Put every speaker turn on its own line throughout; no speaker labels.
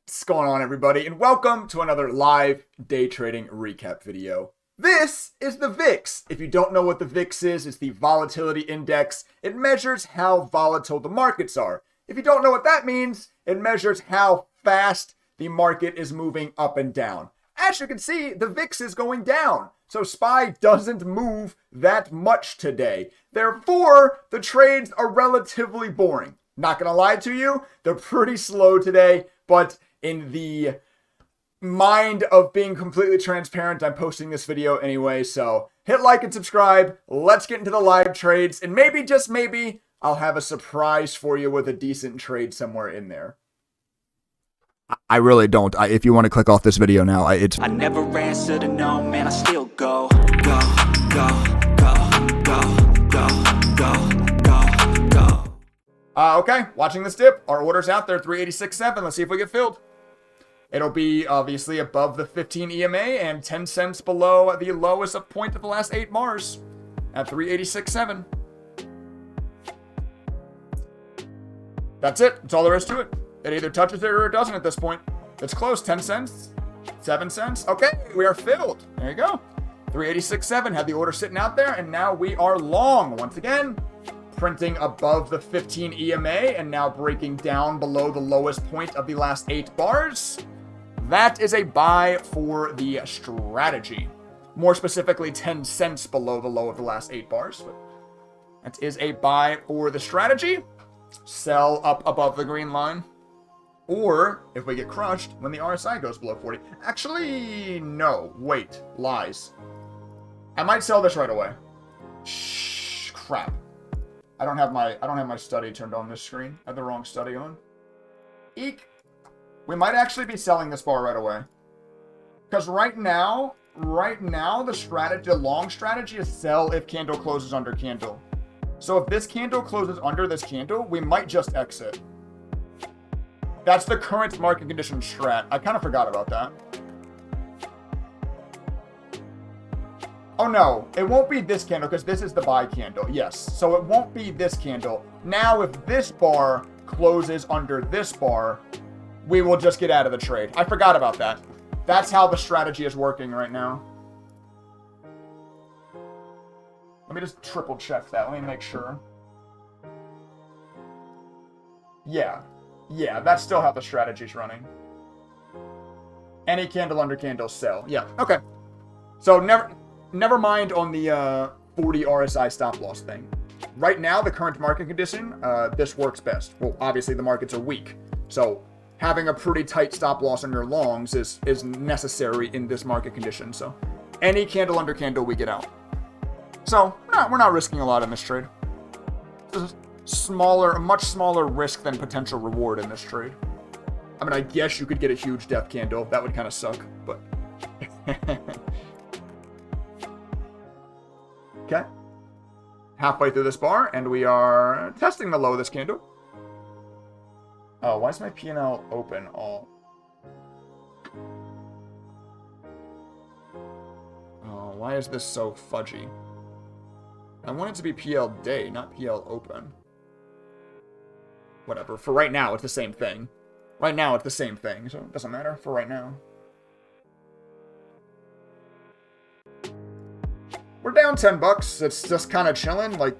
What's going on, everybody, and welcome to another live day trading recap video. This is the VIX. If you don't know what the VIX is, it's the volatility index. It measures how volatile the markets are. If you don't know what that means, it measures how fast the market is moving up and down. As you can see, the VIX is going down, so SPY doesn't move that much today. Therefore, the trades are relatively boring. Not gonna lie to you, they're pretty slow today, but in the mind of being completely transparent, I'm posting this video anyway, so hit like and subscribe. Let's get into the live trades, and maybe, just maybe, I'll have a surprise for you with a decent trade somewhere in there. I really don't. If you want to click off this video now, I
never answer to no, man, I still go.
Okay, watching this dip. Our order's out there, 386.7. Let's see if we get filled. It'll be obviously above the 15 EMA and 10 cents below the lowest of point of the last 8 bars at 386.7. That's it. That's all there is to it. It either touches it or it doesn't at this point. It's close. 10 cents, 7 cents. Okay, we are filled. There you go. 386.7. Had the order sitting out there, and now we are long once again. Printing above the 15 EMA and now breaking down below the lowest point of the last 8 bars. That is a buy for the strategy. More specifically, 10 cents below the low of the last 8 bars. But that is a buy for the strategy. Sell up above the green line. Or, if we get crushed, when the RSI goes below 40. Actually, no. Wait. Lies. I might sell this right away. Shh. Crap. I don't have my study turned on this screen. I have the wrong study on. Eek. We might actually be selling this bar right away. Because right now, the long strategy is sell if candle closes under candle. So if this candle closes under this candle, we might just exit. That's the current market condition strat. I kind of forgot about that. Oh no, it won't be this candle because this is the buy candle. Yes, so it won't be this candle. Now if this bar closes under this bar, we will just get out of the trade. I forgot about that. That's how the strategy is working right now. Let me just triple check that. Let me make sure. Yeah, that's still how the strategy is running. Any candle under candle sell. Yeah, okay. So never mind on the 40 RSI stop loss thing. Right now, the current market condition, this works best. Well, obviously the markets are weak, so having a pretty tight stop loss on your longs is necessary in this market condition. So any candle under candle, we get out. So we're not risking a lot in this trade. This is a much smaller risk than potential reward in this trade. I mean, I guess you could get a huge death candle. That would kind of suck, but... Okay. Halfway through this bar, and we are testing the low of this candle. Oh, why is my P&L open all? Oh, why is this so fudgy? I want it to be PL day, not PL open. Whatever. For right now, it's the same thing. Right now, it's the same thing, so it doesn't matter for right now. We're down 10 bucks. It's just kind of chilling, like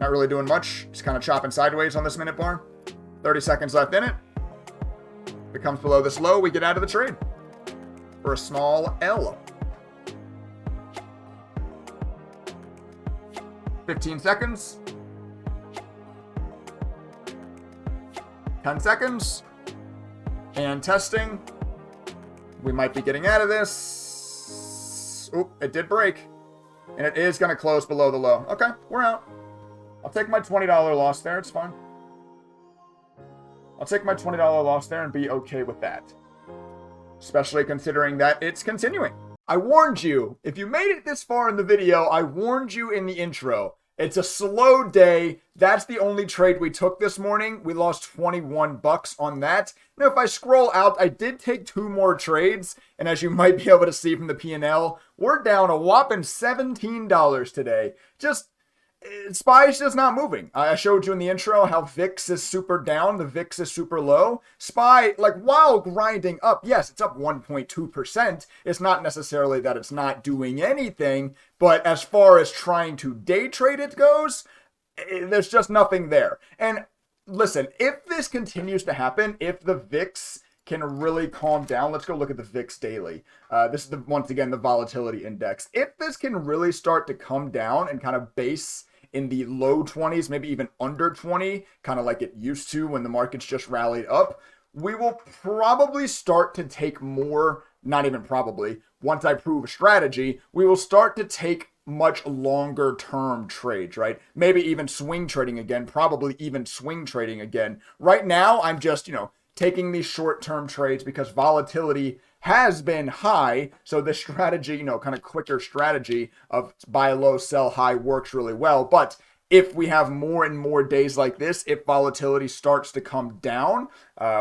not really doing much. Just kind of chopping sideways on this minute bar. 30 seconds left in it. If it comes below this low, we get out of the trade for a small L. 15 seconds. 10 seconds. And testing. We might be getting out of this. Oop, it did break. And it is going to close below the low. Okay, we're out. I'll take my $20 loss there. It's fine. I'll take my $20 loss there and be okay with that. Especially considering that it's continuing. I warned you. If you made it this far in the video, I warned you in the intro. It's a slow day. That's the only trade we took this morning. We lost 21 bucks on that. Now, if I scroll out, I did take 2 more trades. And as you might be able to see from the P&L, we're down a whopping $17 today. Just SPY is just not moving. I showed you in the intro how VIX is super down, the VIX is super low. SPY, like, while grinding up, yes, it's up 1.2%. It's not necessarily that it's not doing anything, but as far as trying to day trade it goes, there's just nothing there. And listen, if this continues to happen, if the VIX can really calm down, let's go look at the VIX daily. This is once again the volatility index. If this can really start to come down and kind of base in the low 20s, maybe even under 20, kind of like it used to when the markets just rallied up, we will probably start to take more, not even probably, once I prove a strategy, we will start to take much longer term trades, right? Maybe even swing trading again, probably even swing trading again. Right now, I'm just, taking these short term trades because volatility has been high. So this strategy, kind of quicker strategy of buy low, sell high works really well. But if we have more and more days like this, if volatility starts to come down,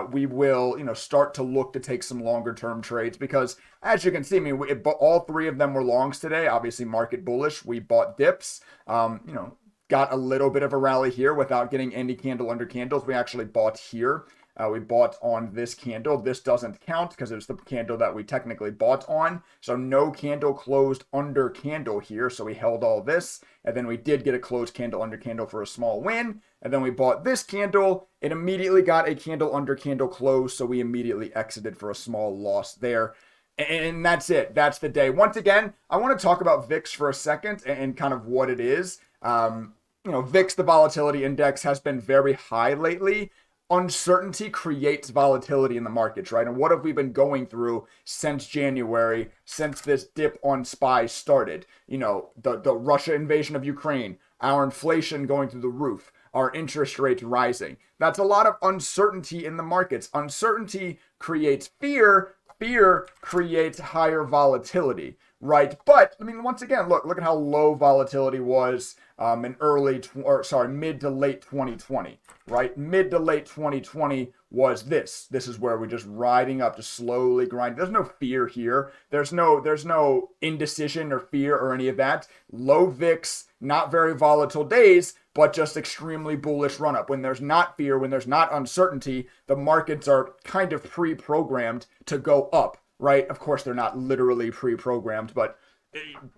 we will, start to look to take some longer term trades because as you can see, all three of them were longs today. Obviously market bullish. We bought dips, got a little bit of a rally here without getting any candle under candles. We actually bought here. We bought on this candle. This doesn't count because it's the candle that we technically bought on. So no candle closed under candle here. So we held all this. And then we did get a closed candle under candle for a small win. And then we bought this candle. It immediately got a candle under candle close. So we immediately exited for a small loss there. And that's it. That's the day. Once again, I want to talk about VIX for a second and kind of what it is. VIX, the volatility index, has been very high lately. Uncertainty creates volatility in the markets, right? And what have we been going through since January, since this dip on SPY started? The Russia invasion of Ukraine, our inflation going through the roof, our interest rates rising. That's a lot of uncertainty in the markets. Uncertainty creates fear. Fear creates higher volatility, right? But once again, look at how low volatility was in mid to late 2020, right? Mid to late 2020 was this. This is where we're just riding up, just slowly grinding. There's no fear here. There's no indecision or fear or any of that. Low VIX, not very volatile days, but just extremely bullish run up. When there's not fear, when there's not uncertainty, the markets are kind of pre-programmed to go up, right? Of course, they're not literally pre-programmed, but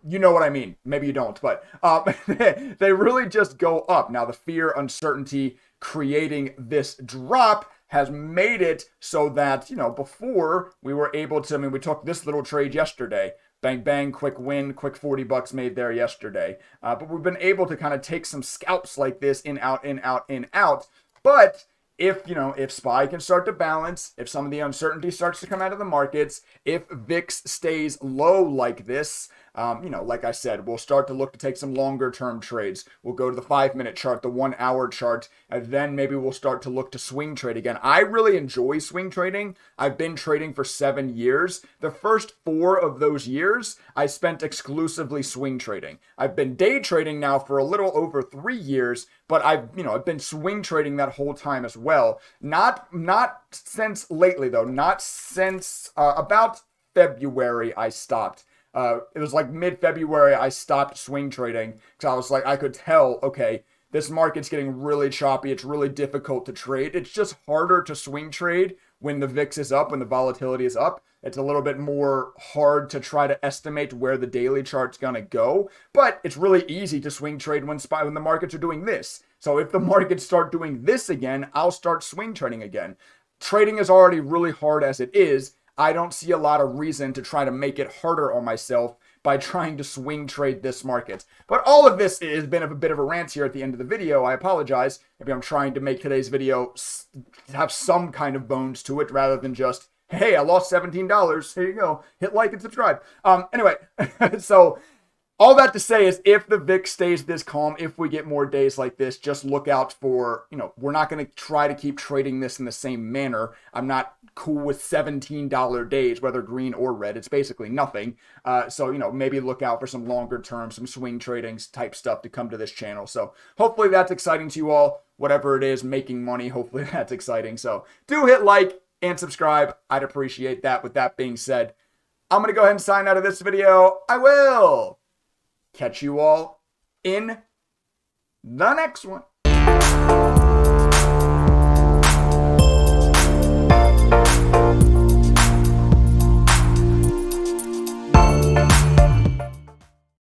you know what I mean. Maybe you don't, but they really just go up. Now, the fear, uncertainty creating this drop has made it so that, before we were able to, we took this little trade yesterday. Bang, bang, quick win, quick $40 made there yesterday. But we've been able to kind of take some scalps like this in, out, in, out, in, out. But if SPY can start to balance, if some of the uncertainty starts to come out of the markets, if VIX stays low like this, like I said, we'll start to look to take some longer term trades. We'll go to the 5-minute chart, the 1 hour chart, and then maybe we'll start to look to swing trade again. I really enjoy swing trading. I've been trading for 7 years. The first 4 of those years, I spent exclusively swing trading. I've been day trading now for a little over 3 years, but I've been swing trading that whole time as well. Not since lately though, not since about February I stopped. It was like mid-February I stopped swing trading because I was like, I could tell, okay, this market's getting really choppy. It's really difficult to trade. It's just harder to swing trade when the VIX is up, when the volatility is up. It's a little bit more hard to try to estimate where the daily chart's going to go, but it's really easy to swing trade when the markets are doing this. So if the markets start doing this again, I'll start swing trading again. Trading is already really hard as it is. I don't see a lot of reason to try to make it harder on myself by trying to swing trade this market. But all of this has been a bit of a rant here at the end of the video. I apologize. Maybe I'm trying to make today's video have some kind of bones to it rather than just, hey, I lost $17. Here you go. Hit like and subscribe. Anyway, so all that to say is if the VIX stays this calm, if we get more days like this, just look out for, we're not going to try to keep trading this in the same manner. I'm not cool with $17 days, whether green or red. It's basically nothing. So, maybe look out for some longer term, some swing trading type stuff to come to this channel. So hopefully that's exciting to you all. Whatever it is, making money, hopefully that's exciting. So do hit like and subscribe. I'd appreciate that. With that being said, I'm going to go ahead and sign out of this video. I will catch you all in the next one.